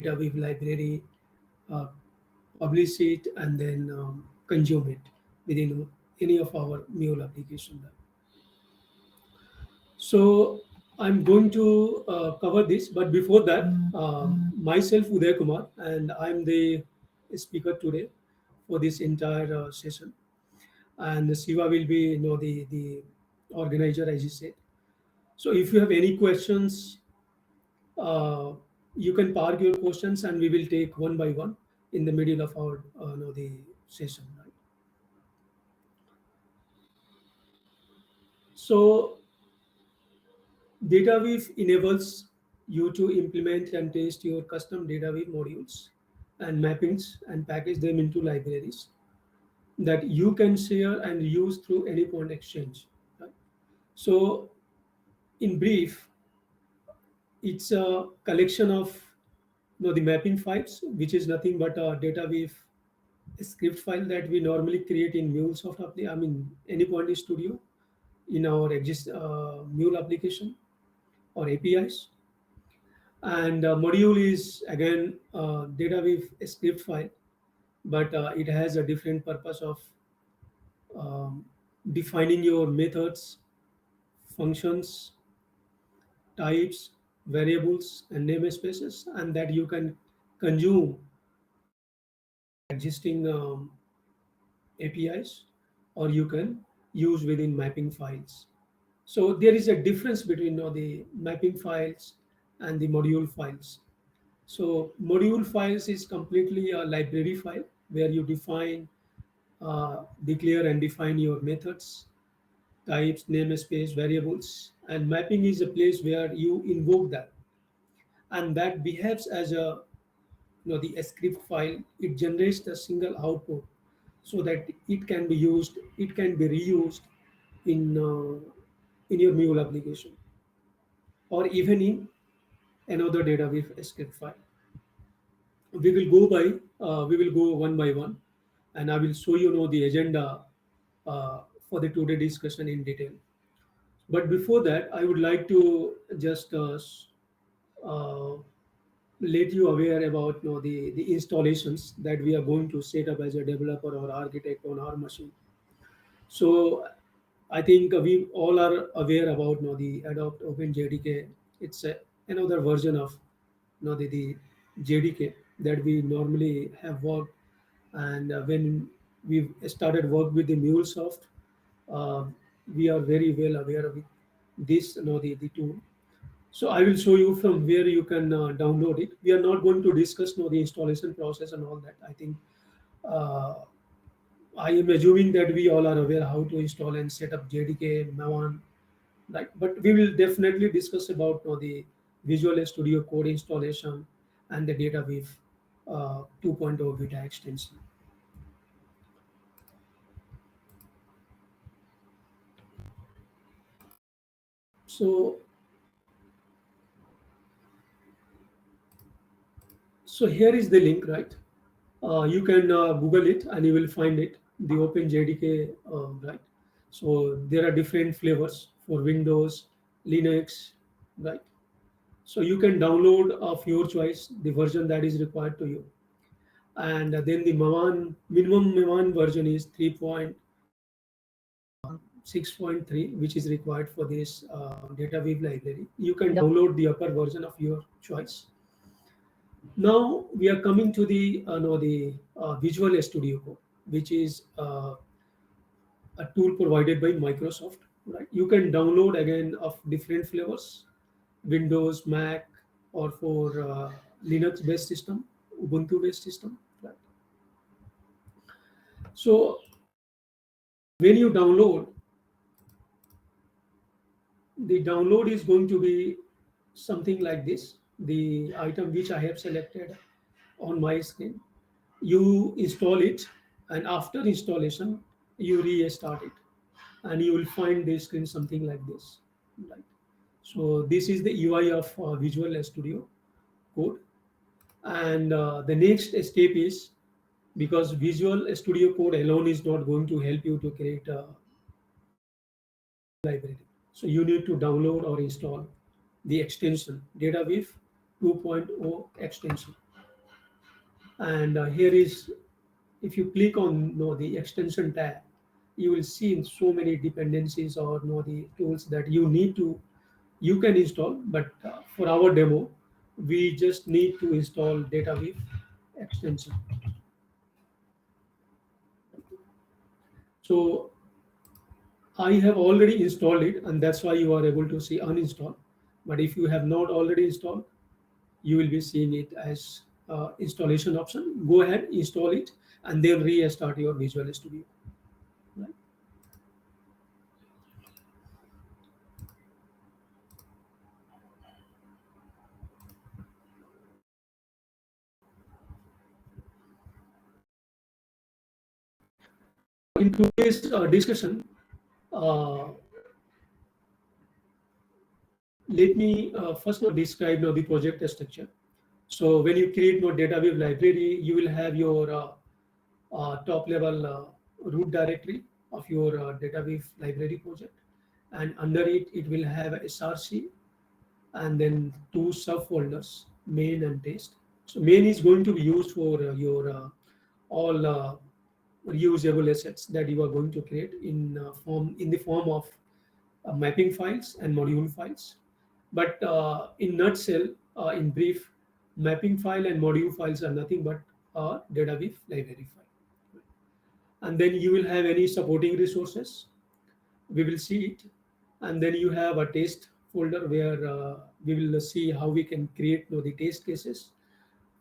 Dataweave library, uh, publish it, and then consume it within any of our mule application. So I'm going to cover this, but before that, myself Uday Kumar, and I'm the speaker today for this entire session. And Siva will be, the organizer, as you said. So if you have any questions, uh, you can park your questions, and we will take one by one in the middle of our, the session. Right? So Dataweave enables you to implement and test your custom Dataweave modules and mappings and package them into libraries that you can share and use through any point exchange. Right? So, in brief, it's a collection of, the mapping files, which is nothing but a Dataweave script file that we normally create in MuleSoft AnyPoint Studio in our Mule application or APIs. And module is again Dataweave script file, but it has a different purpose of um, defining your methods, functions, types, variables, and namespaces, and that you can consume existing APIs, or you can use within mapping files. So there is a difference between the mapping files and the module files. So module files is completely a library file where you declare and define your methods, types, namespace, variables, and mapping is a place where you invoke that, and that behaves as a, the script file. It generates a single output so that it can be reused in in your Mule application or even in another Dataweave script file. We will go one by one, and I will show the agenda for the today discussion in detail. But before that, I would like to just uh, let you aware about the installations that we are going to set up as a developer or architect on our machine. So I think we all are aware about the Adopt Open JDK. It's another version of the JDK that we normally have worked. And when we started work with the MuleSoft, uh, we are very well aware of this, the tool. So I will show you from where you can download it. We are not going to discuss the installation process and all that. I think uh, I am assuming that we all are aware how to install and set up JDK, Maven, right? But we will definitely discuss about the Visual Studio Code installation and the Dataweave 2.0 beta extension. So, so here is the link, right? You can Google it and you will find it, the OpenJDK, right? So there are different flavors for Windows, Linux, right? So you can download of your choice the version that is required to you. And then the Maven, minimum Maven version is 3.6.3, which is required for this Dataweave library. You can download the upper version of your choice. Now we are coming to the Visual Studio Code, which is a tool provided by Microsoft. Right, you can download again of different flavors, Windows, Mac, or for Linux-based system, Ubuntu-based system. Right. So when you download, the download is going to be something like this. The item which I have selected on my screen, you install it, and after installation you restart it, and you will find the screen something like this, right? So this is the UI of Visual Studio Code. And the next step is, because Visual Studio Code alone is not going to help you to create a library, so you need to download or install the extension, Dataweave 2.0 extension. And here is, if you click on the extension tab, you will see in so many dependencies or the tools that you can install. But for our demo, we just need to install Dataweave extension. So I have already installed it, and that's why you are able to see uninstall. But if you have not already installed, you will be seeing it as installation option. Go ahead, install it, and then restart your Visual Studio. Right? In today's discussion, uh, let me first describe the project structure. So when you create Dataweave library, you will have your top level root directory of your Dataweave library project, and under it, it will have a src and then two subfolders, main and test. So main is going to be used for your all reusable assets that you are going to create in the form of mapping files and module files. But in nutshell, in brief, mapping file and module files are nothing but Dataweave library file. And then you will have any supporting resources. We will see it. And then you have a test folder where we will see how we can create the test cases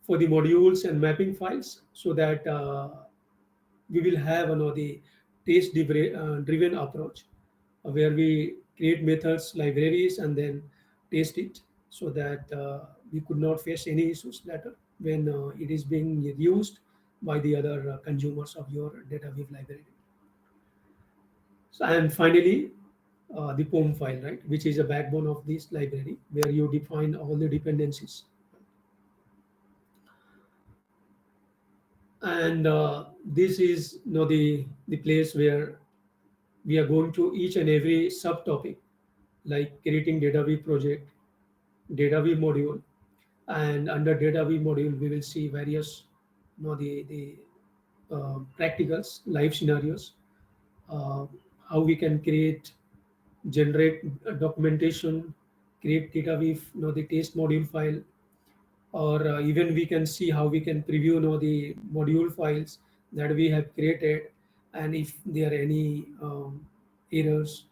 for the modules and mapping files, so that we will have the test driven approach, where we create methods, libraries, and then test it, so that we could not face any issues later when it is being used by the other consumers of your Dataweave library. So, and finally, the POM file, right, which is a backbone of this library, where you define all the dependencies. And this is the place where we are going to each and every subtopic, like creating Dataweave project, Dataweave module, and under Dataweave module, we will see various the practicals, live scenarios, uh, how we can create, generate documentation, create Dataweave, the test module file, or even we can see how we can preview the module files that we have created, and if there are any errors,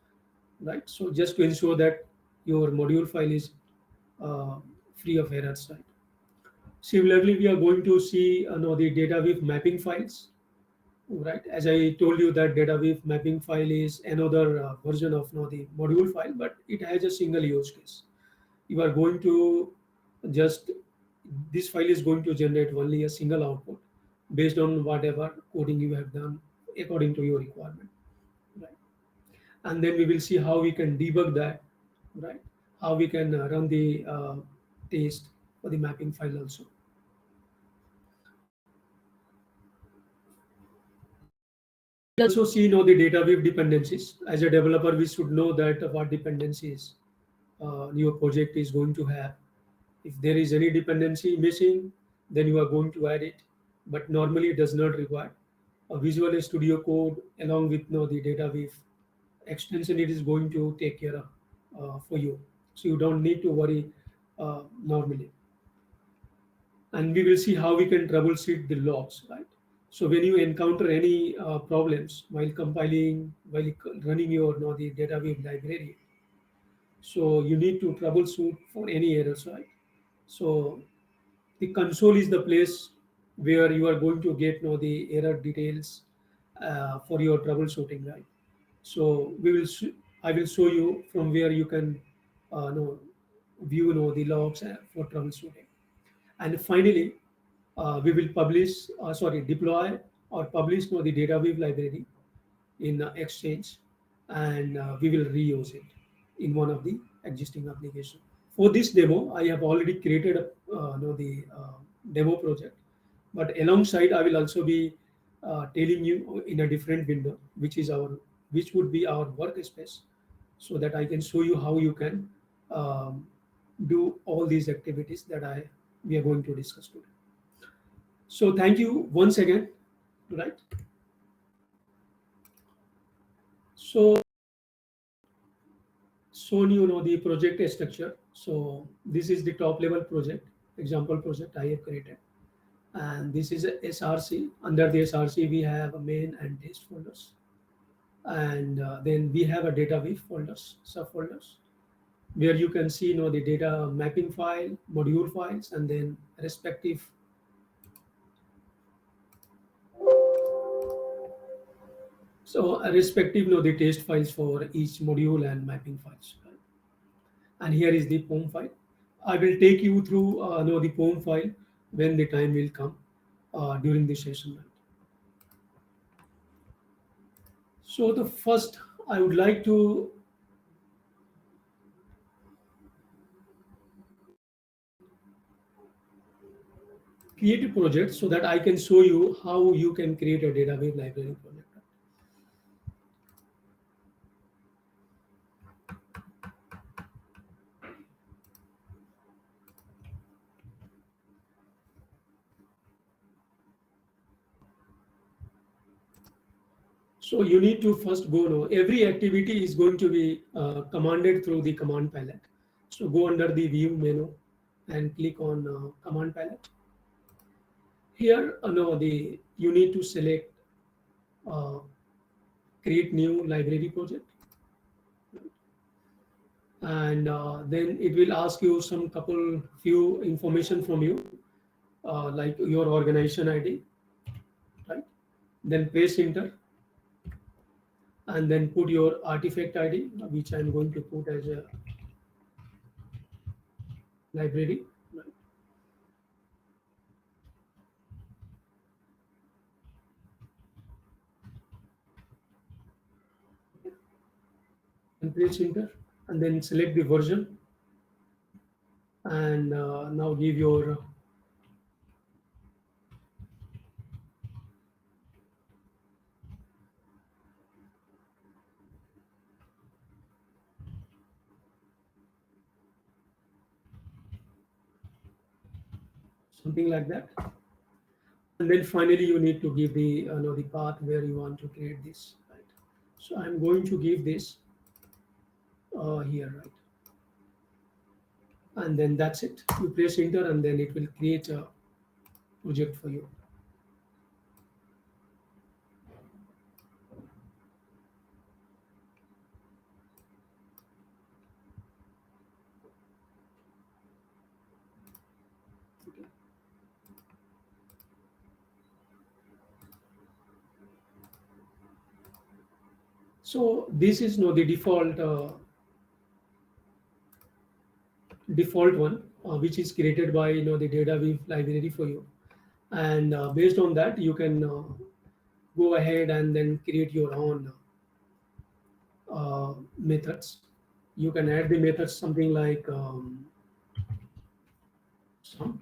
right? So just to ensure that your module file is uh, free of errors, right? Similarly, we are going to see the Dataweave mapping files, right? As I told you that Dataweave mapping file is another version of the module file, but it has a single use case. You are going to just, this file is going to generate only a single output based on whatever coding you have done according to your requirement, right? And then we will see how we can debug that, right? How we can run the test for the mapping file also. Also see the Dataweave dependencies. As a developer, we should know that what dependencies your project is going to have. If there is any dependency missing, then you are going to add it. But normally it does not require. A Visual Studio Code along with the Dataweave extension, it is going to take care of for you. So you don't need to worry normally. And we will see how we can troubleshoot the logs, right? So when you encounter any problems while compiling, while running your the Dataweave library, so you need to troubleshoot for any errors, right? So the console is the place where you are going to get the error details for your troubleshooting, right? So I will show you from where you can know, view the logs for troubleshooting. And finally, we will deploy or publish the Dataweave library in Exchange, and we will reuse it in one of the existing application. For this demo, I have already created the demo project, but alongside, I will also be telling you in a different window, which would be our workspace, so that I can show you how you can um, do all these activities that we are going to discuss today. So thank you once again, right? So shown the project structure. So this is the top level project, example project I have created. And this is a SRC. Under the SRC, we have a main and test folders. And then we have a Dataweave folders, subfolders, where you can see the data mapping file, module files, and then respective respective the test files for each module and mapping files. And here is the POM file. I will take you through the POM file when the time will come during the session. So the first, I would like to create a project so that I can show you how you can create a database library project. So you need to first go know every activity is going to be commanded through the command palette. So go under the view menu and click on command palette. Here, no, the you need to select uh, create new library project, and then it will ask you some couple few information from you, like your organization ID, right? Then press enter, and then put your artifact ID, which I'm going to put as a library, right? And press enter, and then select the version, and now give your something like that. And then finally you need to give the the path where you want to create this, right? So I'm going to give this here, right? And then that's it. You press enter, and then it will create a project for you. Okay. So this is the default one, which is created by the Dataweave library for you. And based on that, you can go ahead and then create your own methods. You can add the methods something like some.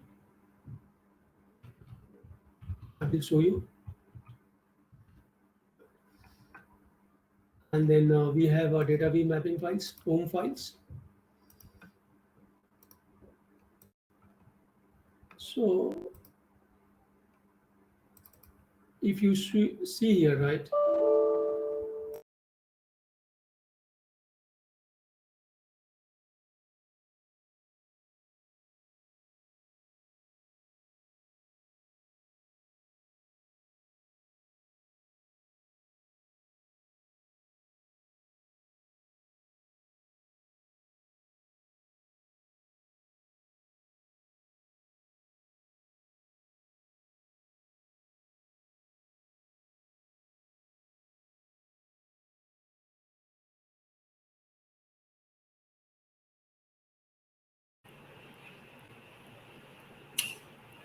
I will show you. And then we have Dataweave mapping files, home files. So if you see here, right,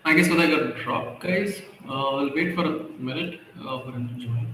I guess when I got dropped, guys, I'll wait for a minute for him to join.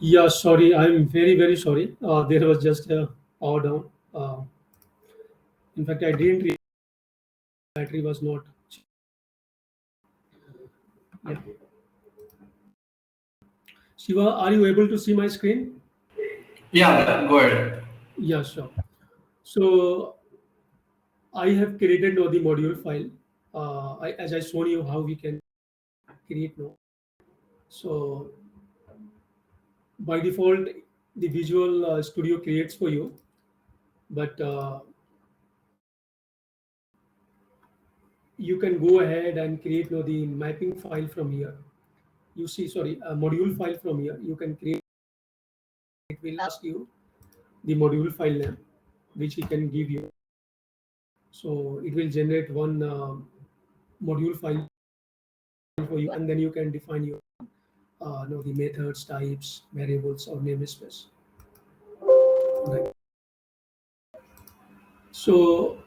Yeah, sorry. I'm very, very sorry. There was just a power down. Uh, in fact, I didn't realize battery was not. Yeah. Shiva, are you able to see my screen? Yeah, go ahead. Yeah, sure. So I have created now the module file. As I shown you how we can create now. So by default, the Visual Studio creates for you, but you can go ahead and create now the mapping file from here. You see, sorry, a module file from here. You can create. It will ask you the module file name, which it can give you. So it will generate one module file for you, and then you can define your know the methods, types, variables, or namespace. Right. So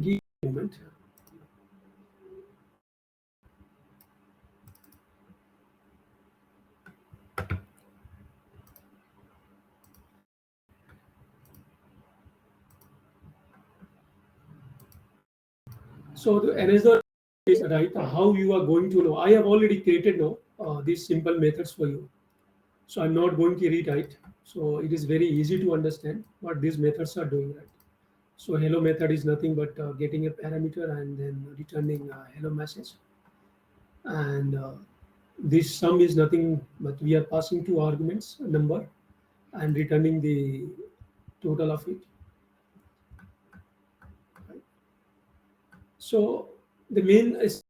give me a moment. So the another is right how you are going to know. I have already created now these simple methods for you. So I'm not going to rewrite. So it is very easy to understand what these methods are doing, right? So hello method is nothing but getting a parameter and then returning a hello message. And this sum is nothing but we are passing two arguments, a number, and returning the total of it. Right? So the main is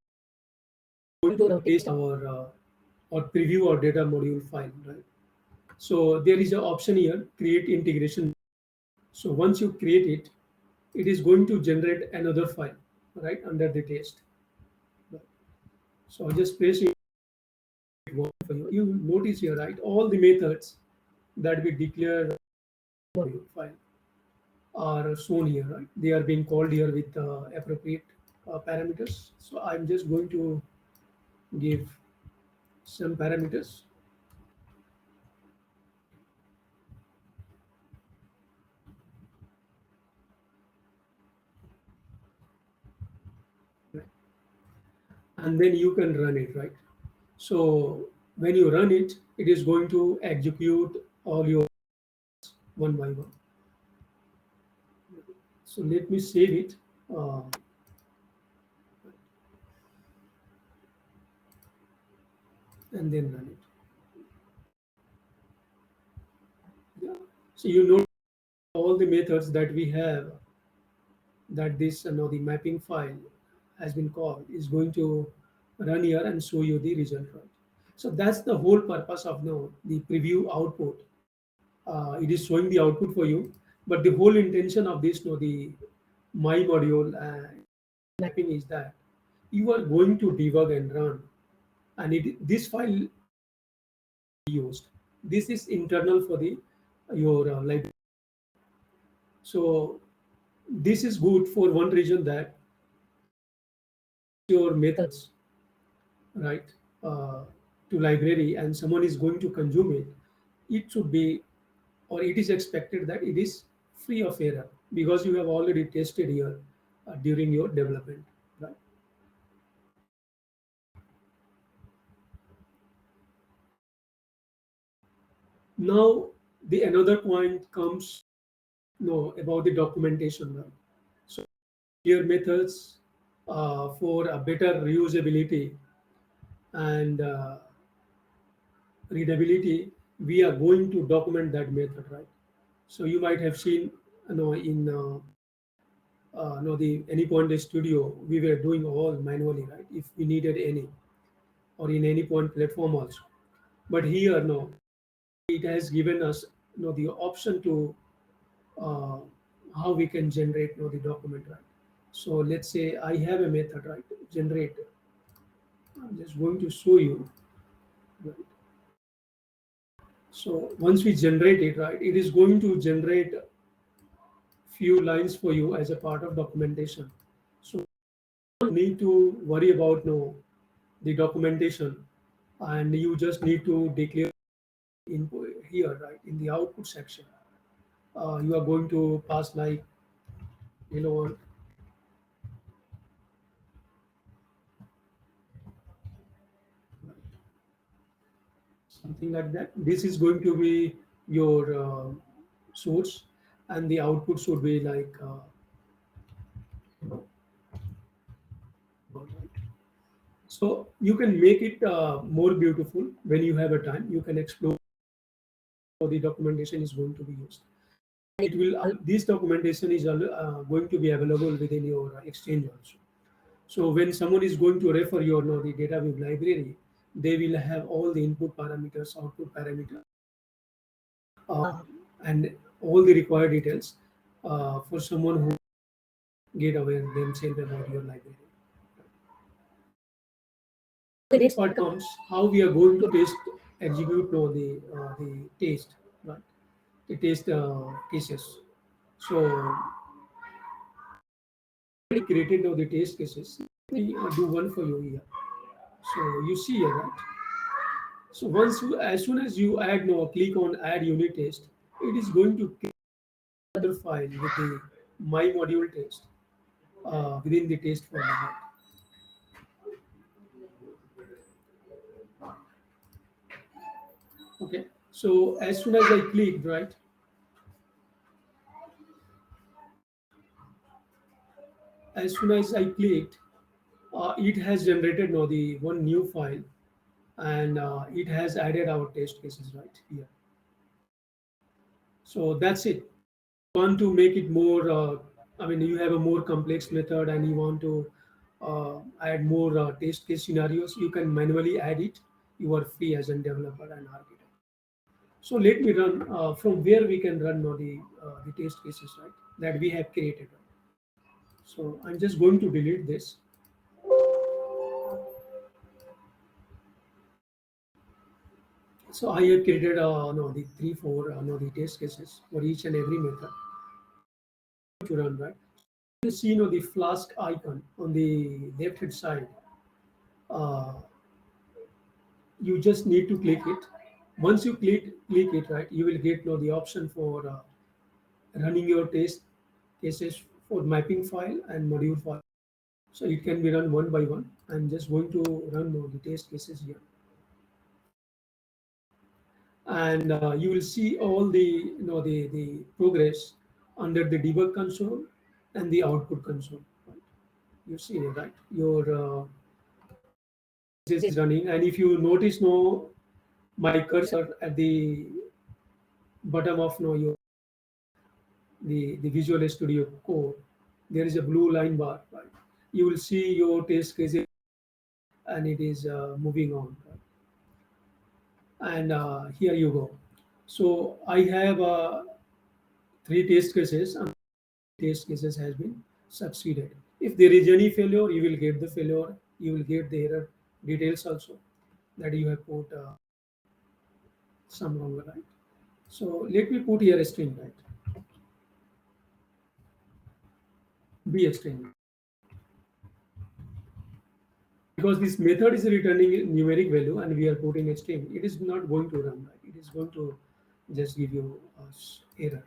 going to paste our or preview our data module file, right? So there is an option here, create integration. So once you create it, it is going to generate another file, right, under the test. Right. So I just paste it one for you. You notice here, right, all the methods that we declare module file are shown here, right? They are being called here with appropriate parameters. So I'm just going to give some parameters, right? And then you can run it, right? So when you run it, it is going to execute all your one by one. So let me save it and then run it. Yeah. So you know all the methods that we have that this the mapping file has been called is going to run here and show you the result, right? So that's the whole purpose of the preview output. It is showing the output for you, but the whole intention of this the my module mapping is that you are going to debug and run, and this file used. This is internal for the your library. So this is good for one reason that your methods, right, uh, to library and someone is going to consume it, it should be or it is expected that it is free of error because you have already tested here during your development, right? Now the another point comes about the documentation, right? So here methods for a better reusability and readability, we are going to document that method, right? So you might have seen, in the any point studio, we were doing all manually, right? If we needed any, or in any point platform also. But here, no, it has given us, the option to uh, how we can generate, the document, right? So let's say I have a method, right? Generate. I'm just going to show you. Right? So once we generate it, right, it is going to generate few lines for you as a part of documentation. So you don't need to worry about the documentation and you just need to declare input here, right, in the output section. You are going to pass like hello, something like that. This is going to be your source, and the output should be like so you can make it more beautiful when you have a time. You can explore how the documentation is going to be used. It will this documentation is going to be available within your exchange also. So when someone is going to refer your the Dataweave library, they will have all the input parameters, output parameters, and all the required details for someone who get aware themselves about your library. The next part comes how we are going to test, execute the test, right? The test cases. So we created now the test cases. Let me do one for you here. So you see here, right? So as soon as you add now, click on add unit test, it is going to create another file with the my module test within the test format. Okay. So as soon as I clicked, right, as soon as I clicked, it has generated now the one new file, and it has added our test cases right here. So that's it. Want to make it more, I mean, you have a more complex method and you want to add more test case scenarios, you can manually add it. You are free as a developer and architect. So let me run from where we can run now the test cases, right, that we have created. So I'm just going to delete this. So I have created no, the three, four no, the test cases for each and every method to run, right? You see the flask icon on the left hand side. Uh, you just need to click it. Once you click it, right, you will get the option for running your test cases for mapping file and module file. So it can be run one by one. I'm just going to run the test cases here, and you will see all the progress under the debug console and the output console. Right? You see it, right? Your is running, and if you notice, my cursor at the bottom of your the Visual Studio Code, there is a blue line bar. Right? You will see your test cases, and it is moving on. Right? And here you go. So I have three test cases, and test cases has been succeeded. If there is any failure, you will get the failure. You will get the error details also that you have put some wrong, right? So let me put here a string, right? Be a string. Because this method is returning a numeric value and we are putting a string, it is not going to run, right? It is going to just give you error.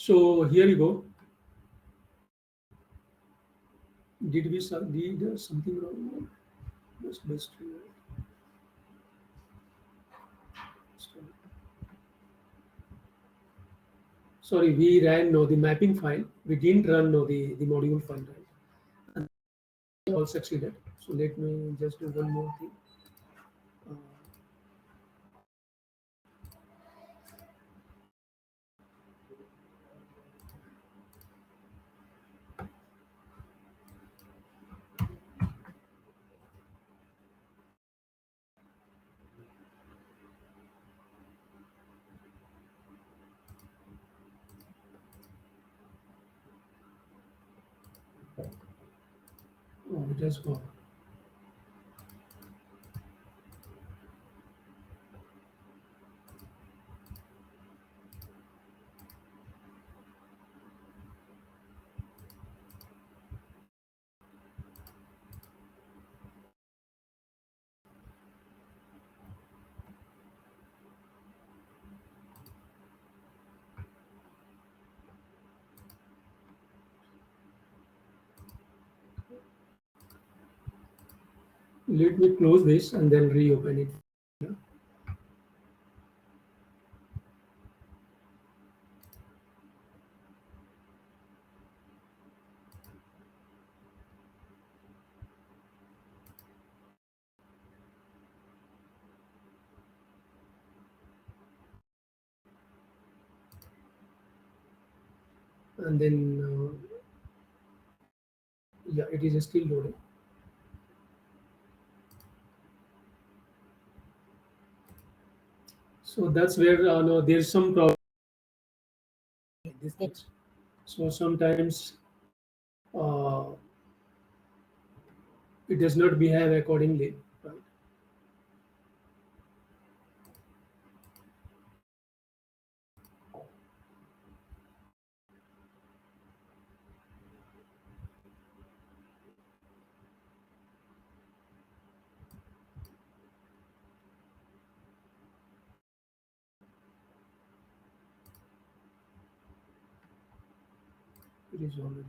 So here you go. Did we did something wrong? Just best. Sorry, we ran the mapping file. We didn't run the module file, right? And we all succeeded. So let me just do one more thing. Uh, it has gone. Let me close this and then reopen it. And then, yeah, it is still loading. So that's where no, there's some problem with these things. So sometimes uh, it does not behave accordingly. Right? It is already.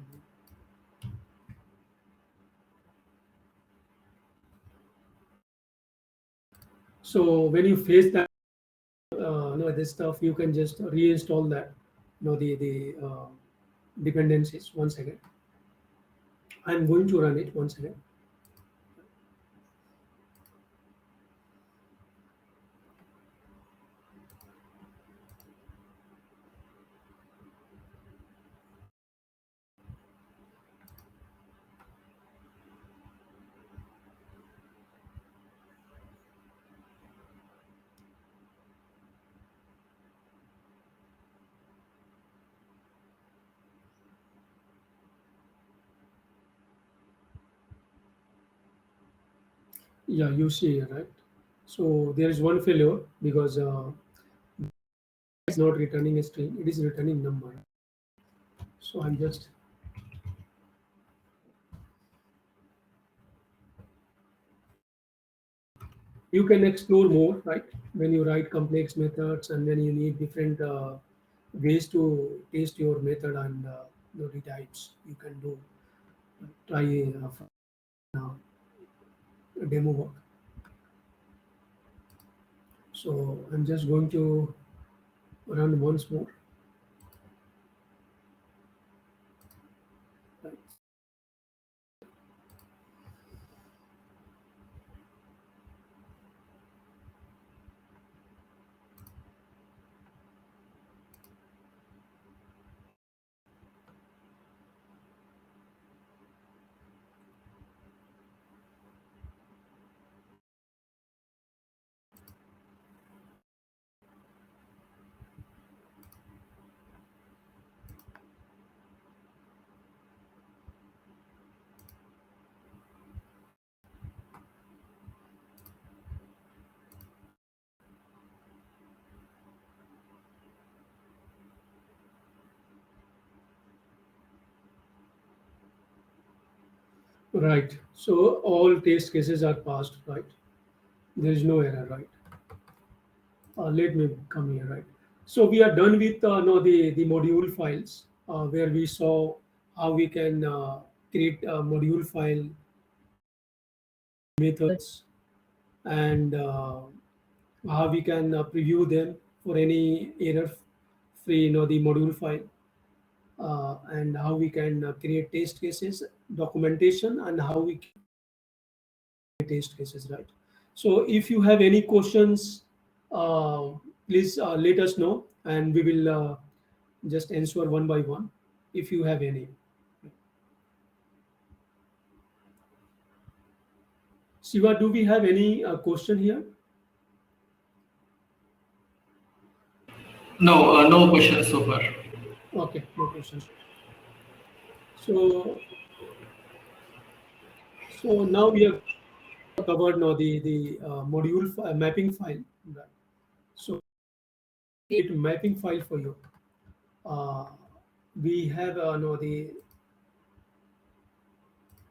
So when you face that, no, this stuff, you can just reinstall that. The dependencies once again. I'm going to run it once again. Yeah, you see here, right? So there is one failure because it's not returning a string; it is returning number. So I'm just you can explore more, right? When you write complex methods and when you need different ways to test your method and the types, you can do try uh, a demo work. So I'm just going to run once more. Right. Right. So all test cases are passed, right? There is no error, right? Let me come here, right? So we are done with no, the module files where we saw how we can create a module file methods and how we can preview them for any error free, the module file and how we can create test cases, documentation, and how we can test cases, right? So if you have any questions, uh, please let us know and we will just answer one by one if you have any. Siva, do we have any question here? No, no questions so far. Okay, no questions. So So now we have covered now the mapping file. Right. So create a mapping file for you. Uh, we have now the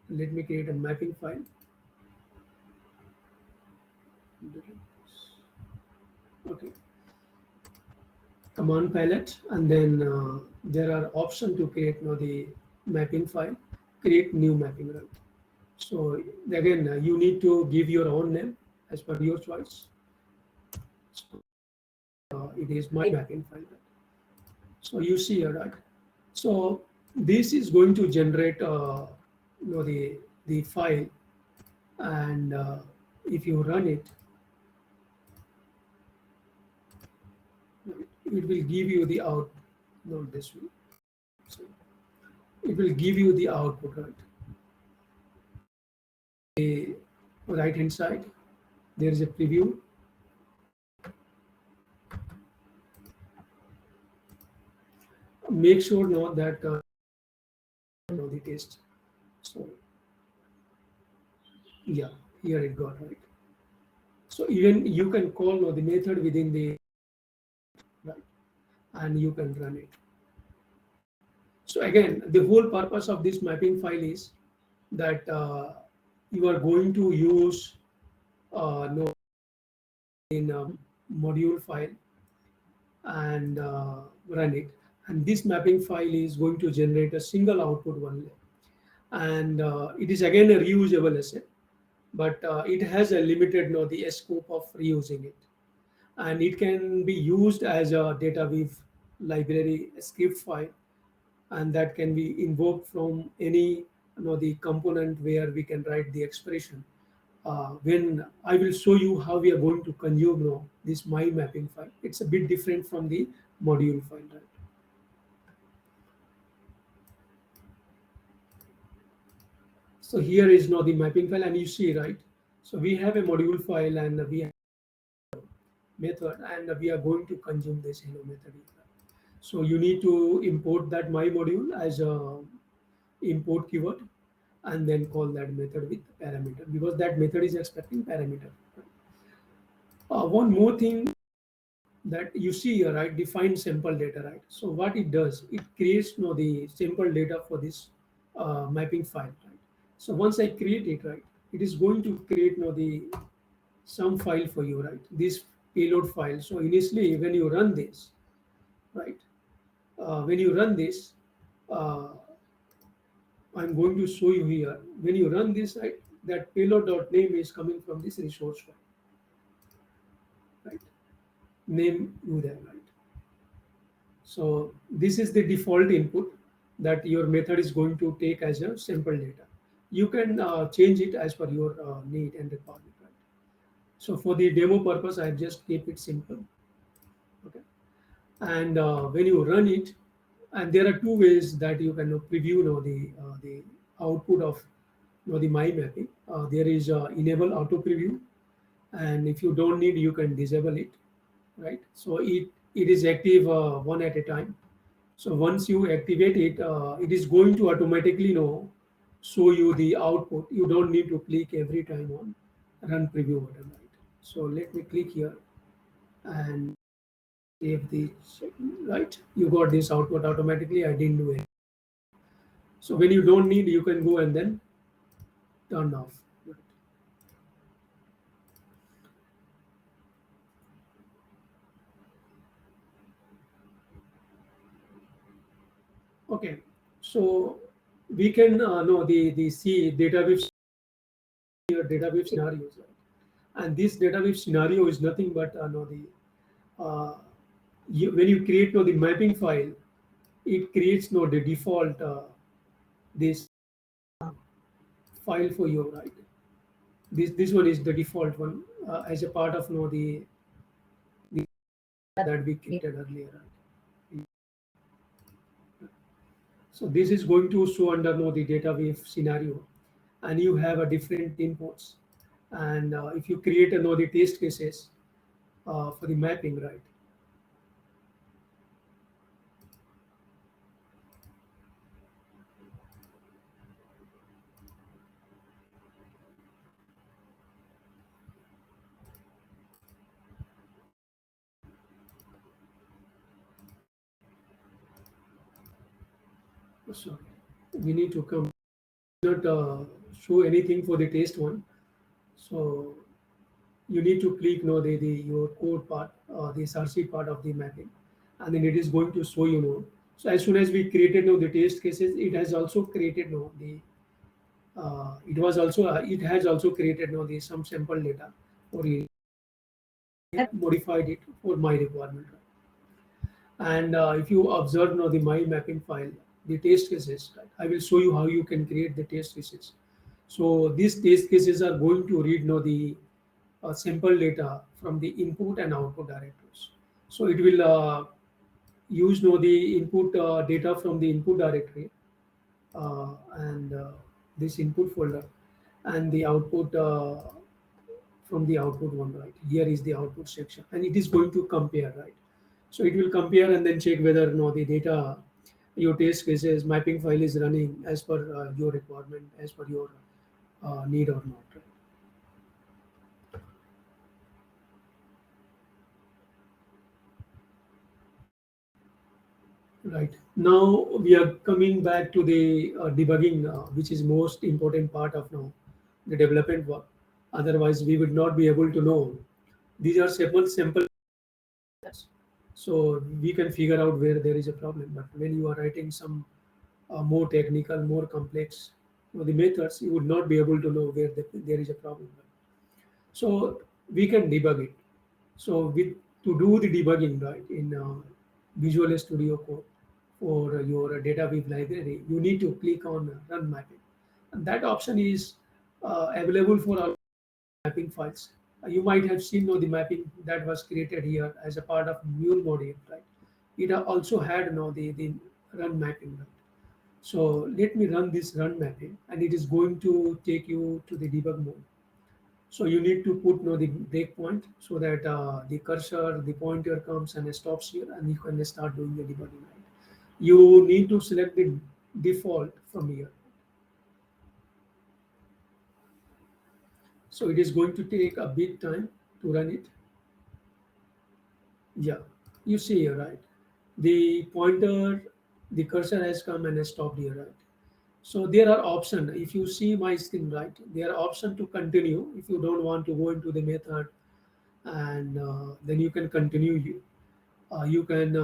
let me create a mapping file. Okay, command palette, and then there are option to create now the mapping file, create new mapping, right? So again, you need to give your own name as per your choice. So it is my mapping file. Right? So you see here, right? So this is going to generate the file, and if you run it, it will give you the out. Not this way. So it will give you the output, right? The right hand side, there is a preview. Make sure now that know the test. So yeah, here it got right. So even you can call now the method within the right, and you can run it. So again, the whole purpose of this mapping file is that you are going to use no in a module file and run it. And this mapping file is going to generate a single output only. And it is again a reusable asset, but it has a limited no the scope of reusing it. And it can be used as a Dataweave library script file, and that can be invoked from any the component where we can write the expression. When I will show you how we are going to consume this my mapping file, it's a bit different from the module file. Right? So here is now the mapping file, and you see right. So we have a module file and we have method, and we are going to consume this hello method. So you need to import that my module as a import keyword, and then call that method with parameter because that method is expecting parameter. One more thing that you see here, right? Define sample data, right? So what it does, it creates the sample data for this mapping file, right? So once I create it, right, it is going to create the some file for you, right? This payload file. So initially, when you run this, right? When you run this, uh, I'm going to show you here. When you run this, right, that payload.name is coming from this resource file, right? Name you there, right? So this is the default input that your method is going to take as a sample data. You can change it as per your need and requirement, right? So for the demo purpose, I just keep it simple. Okay. And when you run it, and there are two ways that you can preview the output of the my mapping. There is enable auto preview, and if you don't need, you can disable it, right? So it is active one at a time. So once you activate it, it is going to automatically show you the output. You don't need to click every time on run preview button, right? So let me click here and save the right. You got this output automatically. I didn't do it. So when you don't need, you can go and then turn off. Right. Okay, so we can know the C database your database scenarios, right? And this database scenario is nothing but know the uh, when you create the mapping file, it creates the default this file for you, right? This one is the default one as a part of the that we created earlier. Right? So this is going to show under the data wave scenario, and you have a different inputs. And if you create the test cases for the mapping, right? sorry, we need to come not show anything for the test one. So you need to click the your code part, the SRC part of the mapping, and then it is going to show So as soon as we created the test cases, it has also created the it has also created the some sample data for you. Modified it for my requirement. And if you observe now the my mapping file, the test cases, right? I will show you how you can create the test cases. So these test cases are going to read now the sample data from the input and output directories. So it will use now the input data from the input directory and this input folder and the output from the output one, right? Here is the output section, and it is going to compare, right? So it will compare and then check whether the data, your test cases mapping file is running as per your requirement, as per your need or not. Right. Now we are coming back to the debugging, which is most important part of now the development work. Otherwise, we would not be able to know. These are simple, so we can figure out where there is a problem. But when you are writing some more technical, more complex the methods, you would not be able to know where there is a problem. So we can debug it. So with to do the debugging right in Visual Studio Code for your Dataweave library, you need to click on Run Mapping, and that option is available for all mapping files. You might have seen the mapping that was created here as a part of Mule module, right? It also had the Run Mapping, right? So let me run this Run Mapping, and it is going to take you to the debug mode. So you need to put the breakpoint so that the cursor, the pointer comes and stops here, and you can start doing the debugging. Right? You need to select the default from here. So it is going to take a bit time to run it. Yeah, you see here, right? The pointer, the cursor has come and has stopped here, right? So there are options. If you see my screen, right, there are options to continue. If you don't want to go into the method, and then you can continue. You can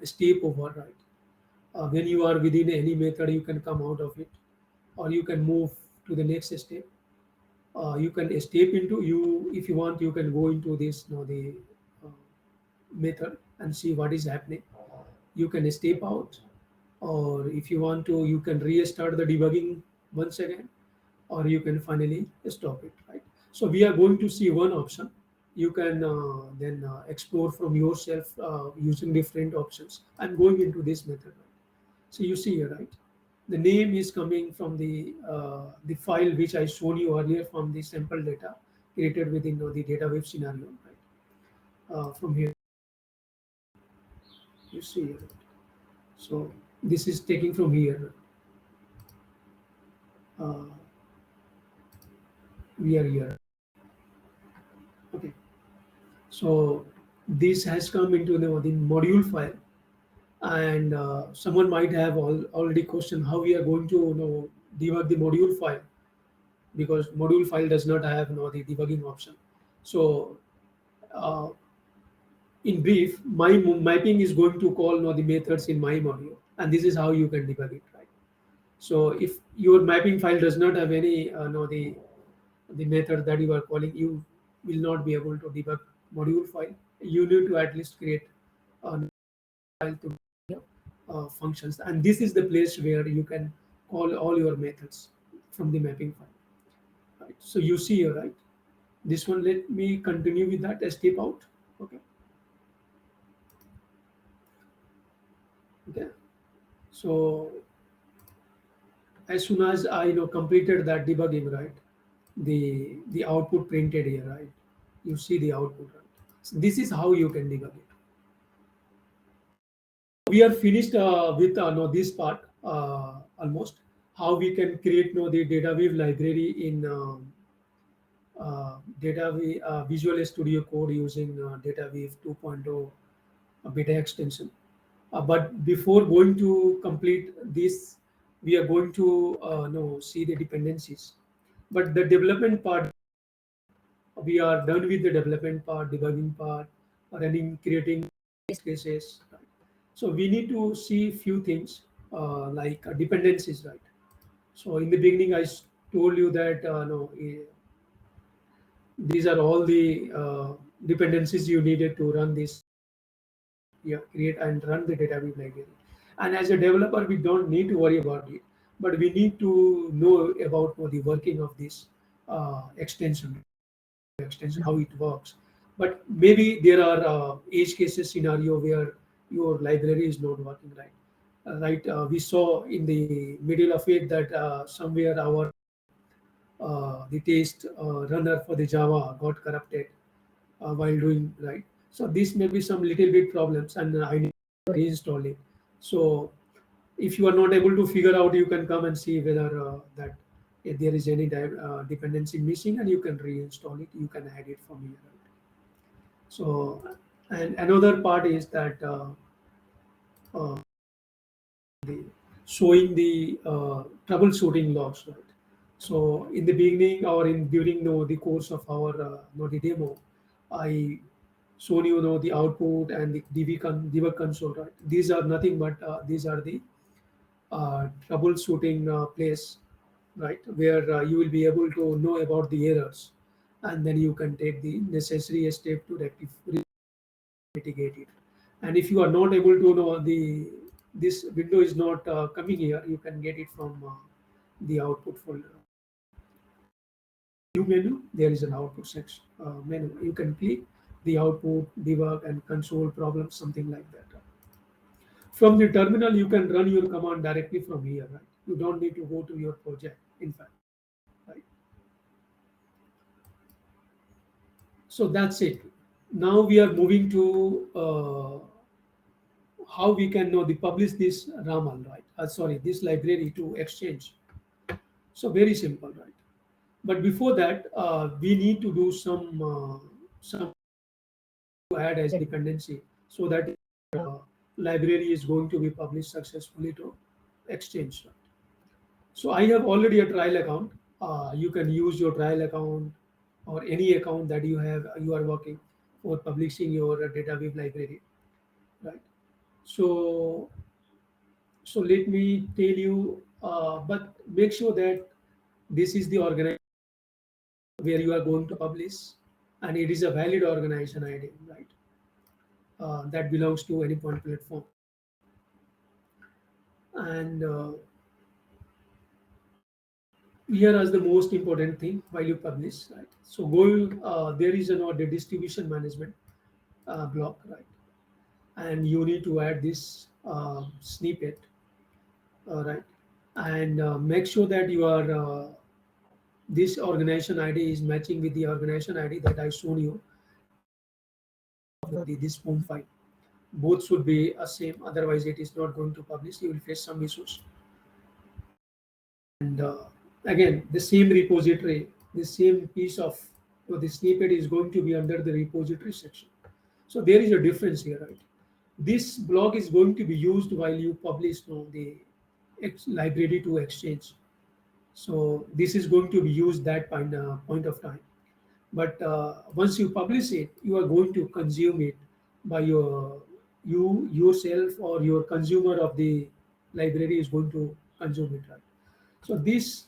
step over, right? When you are within any method, you can come out of it, or you can move to the next step. You can step into you if you want. You can go into this the uh, method and see what is happening. You can step out, or if you want to, you can restart the debugging once again, or you can finally stop it, right? So we are going to see one option. You can then explore from yourself using different options. I'm going into this method, right? So you see here, right? The name is coming from the file which I shown you earlier from the sample data created within the Datawave scenario, right? From here, you see here. So this is taking from here. Uh, we are here. Okay. So this has come into the module file, and someone might have already questioned how we are going to debug the module file, because module file does not have the debugging option. So uh, in brief, my mapping is going to call the methods in my module, and this is how you can debug it, right? So if your mapping file does not have any the method that you are calling, you will not be able to debug module file. You need to at least create a file to functions, and this is the place where you can call all your methods from the mapping file, right? So you see here, right? This one, let me continue with that step out. Okay. Okay. So as soon as I completed that debugging, right, the output printed here, right? You see the output, right? So this is how you can debug it. We are finished with no, this part almost. How we can create the Datawave library in Visual Studio Code using Datawave 2.0 beta extension. But before going to complete this, we are going to see the dependencies. But the development part, we are done with the development part, debugging part, running, creating test cases. Right? So we need to see few things like dependencies, right? So in the beginning, told you that these are all the dependencies you needed to run this, yeah, create and run the database library. And as a developer, we don't need to worry about it, but we need to know about the working of this extension, how it works. But maybe there are edge cases scenario where your library is not working right. Right, we saw in the middle of it that somewhere our the test runner for the Java got corrupted while doing right. So this may be some little bit problems, and I need to reinstall it. So if you are not able to figure out, you can come and see whether that if there is any dependency missing, and you can reinstall it. You can add it from here. Right? So, and another part is that uh, the showing the troubleshooting logs, right? So in the beginning or in during the course of our the demo, I shown the output and the debug console, right? These are nothing but these are the troubleshooting place, right? Where you will be able to know about the errors, and then you can take the necessary step to rectify mitigate it. And if you are not able to know this window is not coming here, you can get it from the output folder. View menu, there is an output section menu. You can click the output, debug, and console problems, something like that. From the terminal, you can run your command directly from here. Right? You don't need to go to your project. In fact, right? So that's it. Now we are moving to how we can know the publish this ramal, right? Sorry, this library to exchange. So very simple, right? But before that, we need to do some to add as dependency, so that library is going to be published successfully to exchange. Right? So I have already a trial account. You can use your trial account or any account that you are working for publishing your Dataweave library, right? So let me tell you, but make sure that this is the organization where you are going to publish, and it is a valid organization ID, right? That belongs to any point platform. And here is the most important thing while you publish, right? So there is the distribution management block, right? And you need to add this snippet, right? And make sure that this organization ID is matching with the organization ID that I shown you this form file. Both should be same, otherwise it is not going to publish. You will face some issues. And again, the same repository, the same piece of the snippet is going to be under the repository section. So there is a difference here, right? This block is going to be used while you publish the library to exchange. So this is going to be used that point of time. But once you publish it, you are going to consume it by you yourself, or your consumer of the library is going to consume it, right? So this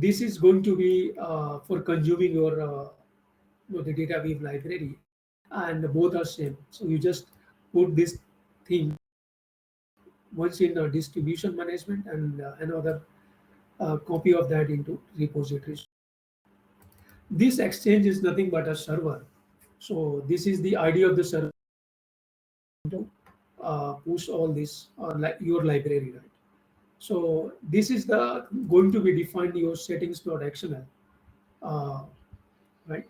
is going to be for consuming the Dataweave library, and both are same. So you just put this thing once in distribution management, and another copy of that into repositories. This exchange is nothing but a server. So this is the idea of the server to push all this like your library, right? So this is the going to be defined your settings.xml, uh, right?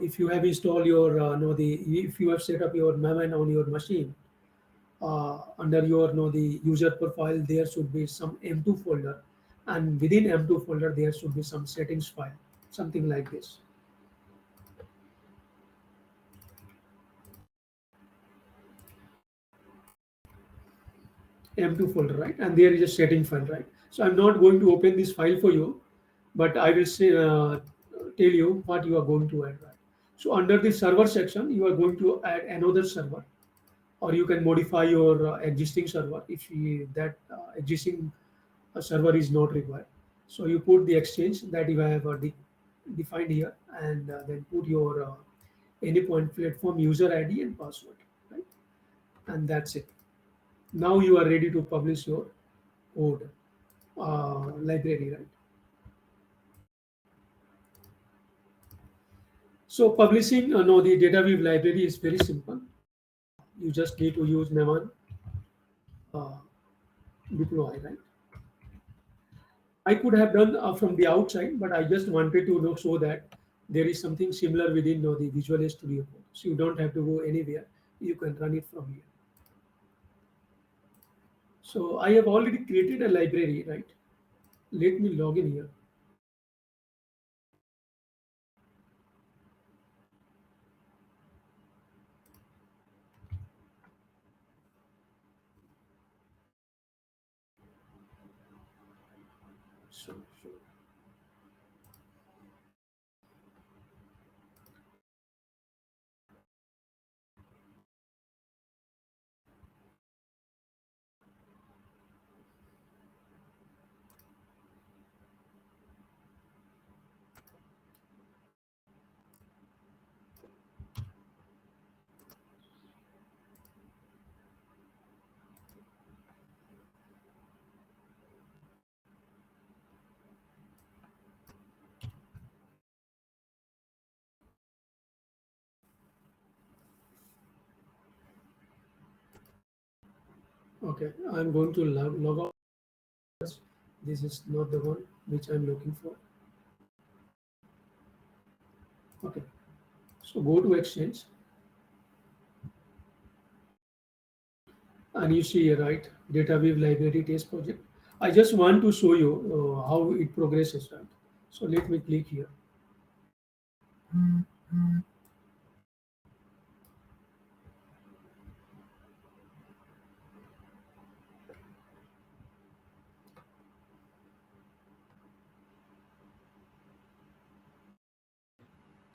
If you have installed your if you have set up your Maven on your machine, under your the user profile, there should be some M2 folder, and within M2 folder there should be some settings file, something like this. M2 folder, right? And there is a setting file, right? So I'm not going to open this file for you, but I will say, tell you what you are going to add, right? So under the server section, you are going to add another server, or you can modify your existing server if that existing server is not required. So you put the exchange that you have defined here, and then put your anypoint platform user ID and password, right? And that's it. Now you are ready to publish your code library, right? So publishing no, the Dataweave library is very simple. You just need to use Maven uh, deploy, right? I could have done from the outside, but I just wanted to know so that there is something similar within the Visual Studio Code. So you don't have to go anywhere. You can run it from here. So I have already created a library, right? Let me log in here. So okay, I'm going to log out. This is not the one which I'm looking for. Okay, so go to Exchange, and you see here, right, Dataweave library test project. I just want to show you how it progresses, right? So let me click here.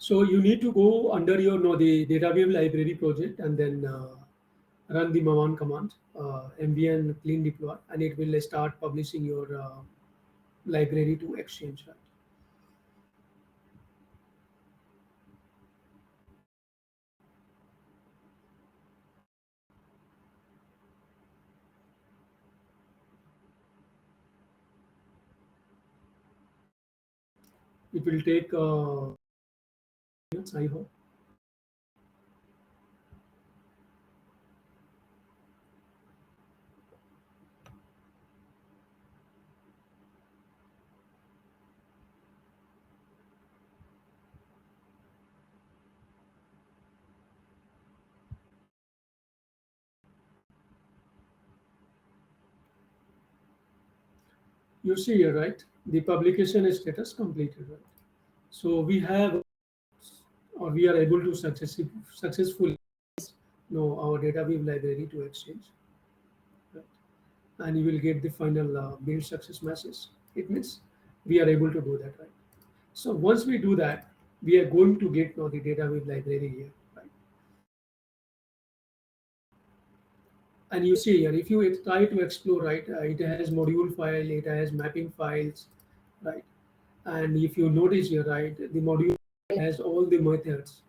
So you need to go under your the Dataweave library project, and then run the Mavan command, mbn clean deploy, and it will start publishing your library to Exchange, right? It will take minutes, I hope. You see here, right? The publication status completed, right? So we have, or we are able to successfully know our Dataweave library to Exchange, right? And you will get the final build success message. It means we are able to do that, right? So once we do that, we are going to get now the Dataweave library here, right? And you see here, if you try to explore, right, it has module file, it has mapping files, right? And if you notice here, right, the module has all the methods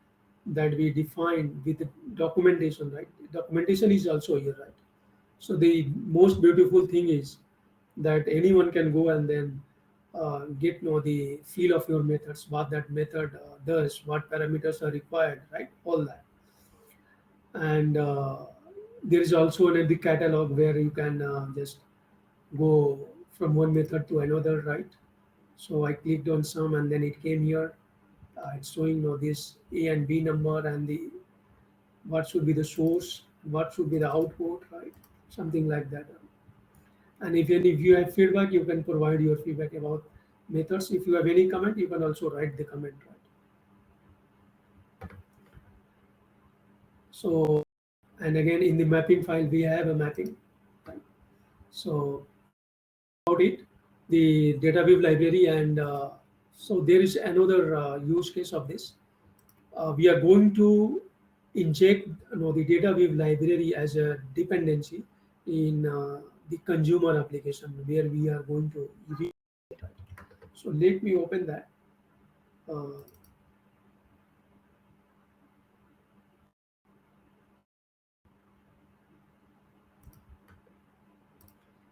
that we define with the documentation, right? Documentation is also here, right? So the most beautiful thing is that anyone can go and then get know the feel of your methods, what that method does, what parameters are required, right? All that. And there is also the catalog where you can just go from one method to another, right? So I clicked on some, and then it came here. It's showing this A and B number, and the what should be the source, what should be the output, right? Something like that. And if you have feedback, you can provide your feedback about methods. If you have any comment, you can also write the comment, right? So, and again, in the mapping file, we have a mapping, right? So about it, the Dataweave library, and so there is another use case of this. We are going to inject the Dataweave library as a dependency in the consumer application where we are going to read. So let me open that. Uh,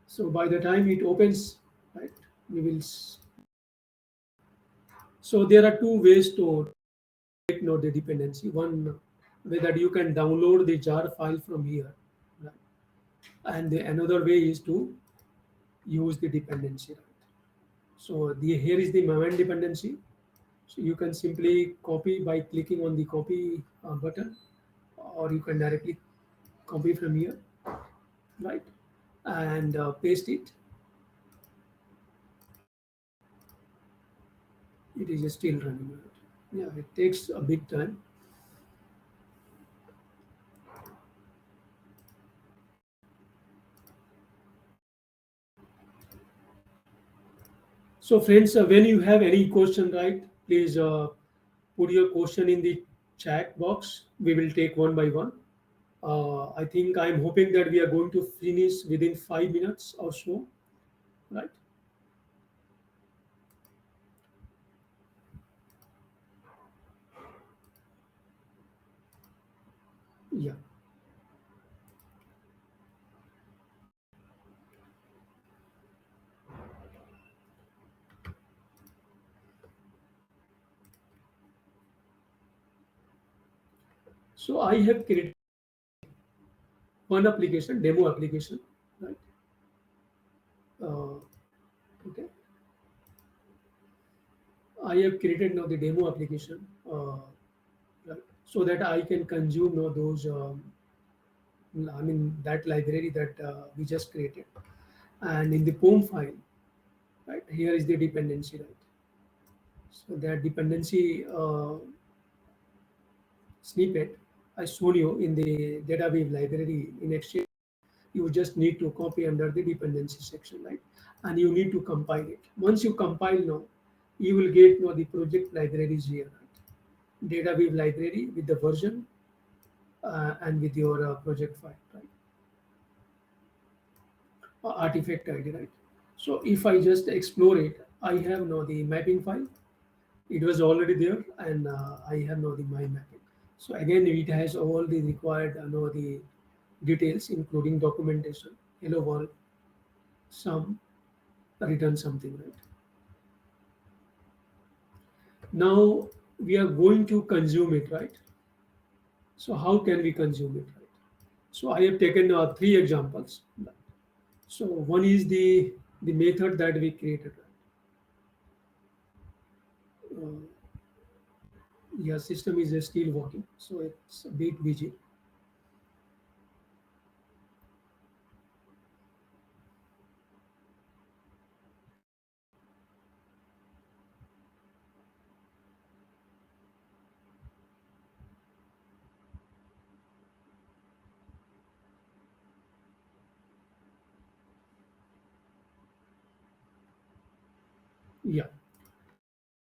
so by the time it opens, right, we will. So there are two ways to know the dependency. One, whether you can download the jar file from here, right? And the another way is to use the dependency. Right? So here is the moment dependency. So you can simply copy by clicking on the copy button, or you can directly copy from here, right, and paste it. It is still running. Right? Yeah, it takes a bit time. So friends, when you have any question, right, please put your question in the chat box. We will take one by one. I think I'm hoping that we are going to finish within 5 minutes or so, right? Yeah. So I have created one application, demo application, right? Uh, okay. I have created now the demo application, right? So that I can consume now those, I mean, that library that we just created. And in the POM file, right, here is the dependency, right? So that dependency snippet I showed you in the Dataweave library in Exchange. You just need to copy under the dependency section, right? And you need to compile it. Once you compile now, you will get now the project libraries here, right? Dataweave library with the version and with your project file, right? Artifact ID, right? So if I just explore it, I have now the mapping file. It was already there, and I have now the my mapping. So again, it has all the required know the details, including documentation. Hello world, some return something, right? Now we are going to consume it, right? So how can we consume it, right? So I have taken three examples. So one is the method that we created, right? Uh, yeah, system is still working, so it's a bit busy. Yeah,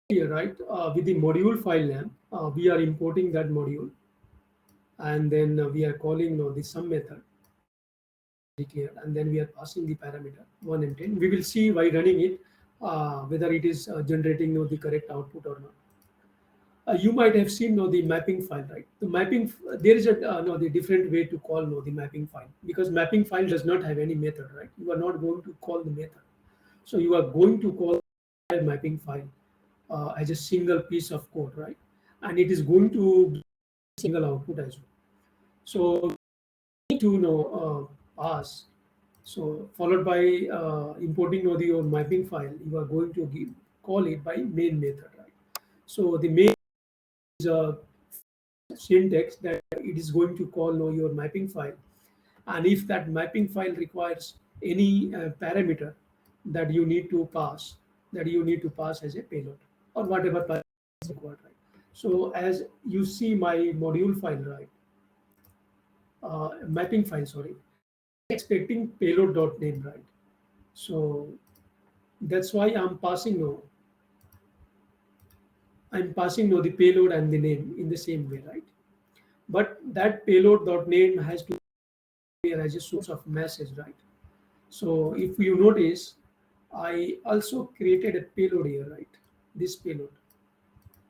here, right? With the module file name, we are importing that module, and then we are calling the sum method declared, and then we are passing the parameter 1 and 10. We will see by running it whether it is generating the correct output or not. You might have seen the mapping file, right? The mapping there is a no the different way to call the mapping file, because mapping file does not have any method, right? You are not going to call the method, so you are going to call the mapping file as a single piece of code, right? And it is going to be single output as well. So need to know pass. So followed by importing your mapping file, you are going to call it by main method, right? So the main is a syntax that it is going to call your mapping file, and if that mapping file requires any parameter that you need to pass, as a payload or whatever parameter is required, right? So as you see my module file, right, mapping file, sorry, expecting payload.name, right? So that's why I'm passing no the payload and the name in the same way, right? But that payload.name has to be as a source of message, right? So if you notice, I also created a payload here, right? This payload.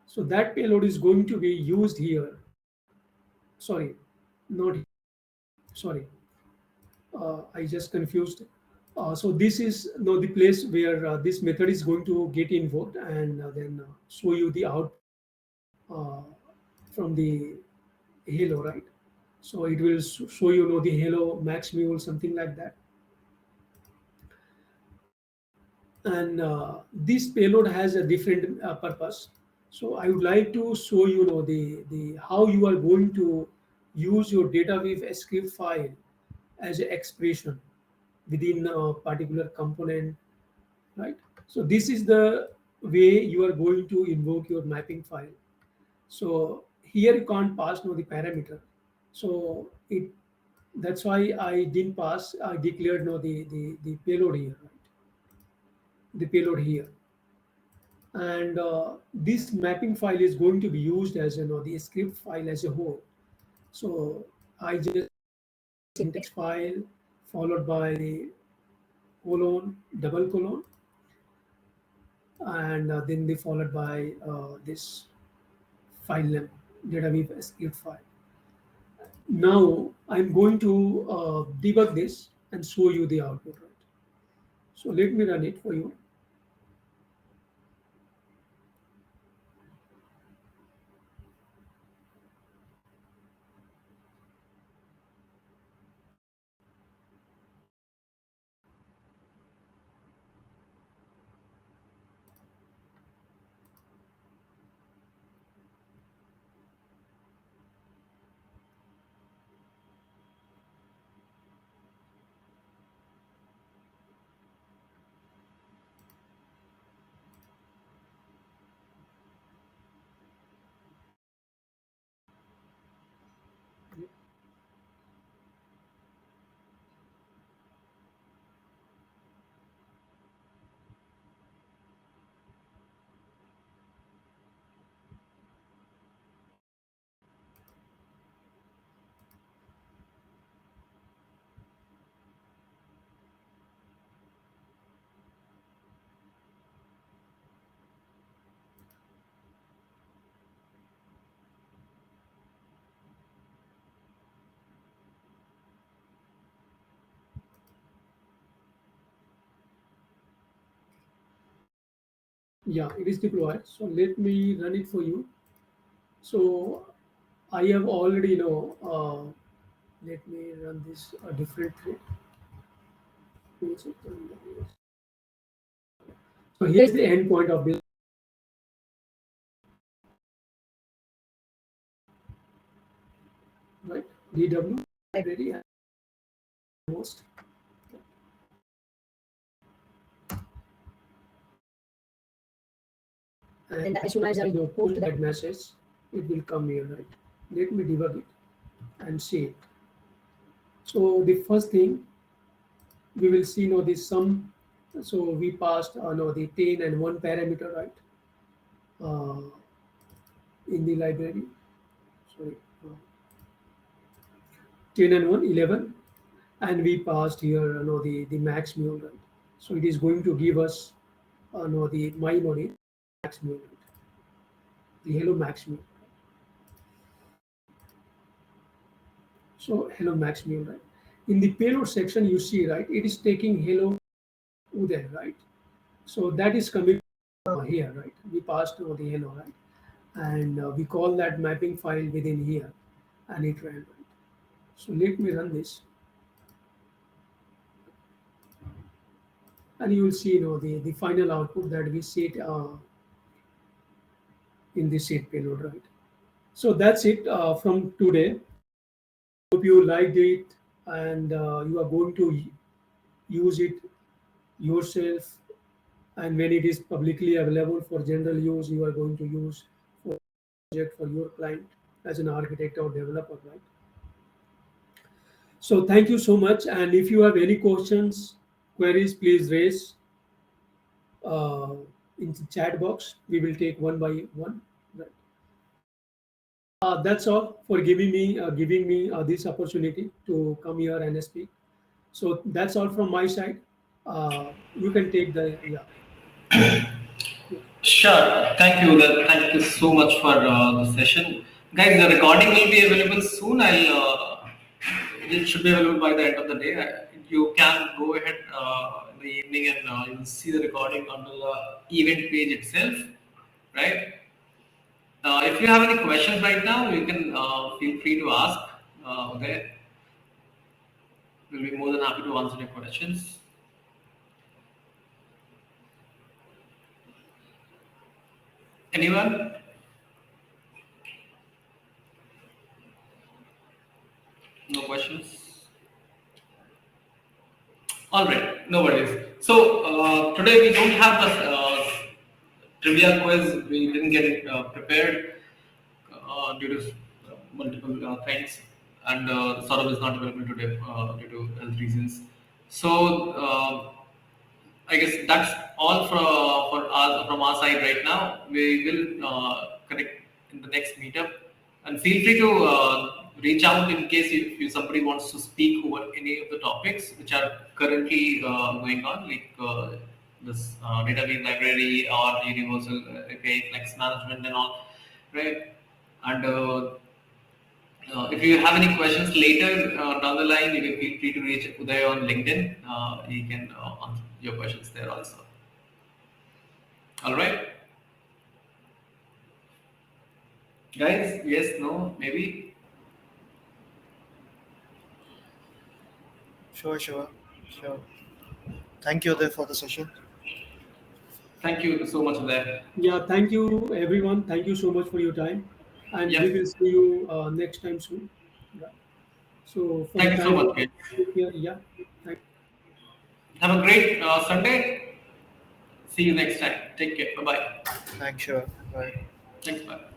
So that payload is going to be used here. Sorry, not here. Sorry, I just confused. So this is no the place where this method is going to get invoked and then show you the output uh, from the hello, right? So it will show you know the hello max mule something like that. And this payload has a different purpose. So I would like to show you know the how you are going to use your Dataweave script file as an expression within a particular component, right? So this is the way you are going to invoke your mapping file. So here you can't pass no the parameter. So it that's why I didn't pass. I declared no the payload here, right? The payload here, and this mapping file is going to be used as you know the script file as a whole. So I just syntax file followed by the colon double colon and then they followed by this file name Dataweave script file. Now I'm going to debug this and show you the output, right? So let me run it for you. Yeah, it is deployed. So let me run it for you. So I have already you know let me run this a different thread. So here's the endpoint of this, right? DW library and host. And as soon as I post that message, it will come here, right? Let me debug it and see it. So the first thing we will see now the sum. So we passed no the 10 and 1 parameter, right? Uh, in the library. Sorry, 10 and 1, 11, and we passed here no the max mule, right? So it is going to give us no the my node max mule, right? The hello max mule. So hello max mule, right? In the payload section, you see, right? It is taking hello Uday, right? So that is coming here, right? We passed over the hello, right? And we call that mapping file within here, and it ran, right? So let me run this, and you will see, the final output that we set in the set payload, right? So that's it from today. Hope you liked it, and you are going to use it yourself. And when it is publicly available for general use, you are going to use for project for your client as an architect or developer, right? So thank you so much. And if you have any questions, queries, please raise uh, in the chat box. We will take one by one. Right. That's all for giving me this opportunity to come here and speak. So that's all from my side. You can take the yeah. Yeah. Sure. Thank you. Thank you so much for the session. Guys, the recording will be available soon. It should be available by the end of the day. You can go ahead in the evening and you will see the recording on the event page itself, right? If you have any questions right now, you can feel free to ask. Okay, we'll be more than happy to answer your questions. Anyone? No questions? All right, no worries. So today we don't have the trivia quiz. We didn't get it prepared due to multiple things, and Saurabh is not available today due to health reasons. So I guess that's all for us from our side right now. We will connect in the next meetup, and feel free to reach out in case if somebody wants to speak over any of the topics which are currently going on, like this database library or universal API flex management and all, right? And if you have any questions later down the line, you can feel free to reach Uday on LinkedIn. He can answer your questions there also. All right, guys. Yes, no, maybe. Sure, sure, sure. Thank you there for the session. Thank you so much, Uday. Yeah, thank you everyone. Thank you so much for your time, and we Yep. will see you next time soon. Yeah. So for the Thank you so time much, being, guys. take care. Yeah. Thank Have a great Sunday. See you next time. Take care. Bye bye. Thanks, sure. Bye. Thanks. Bye.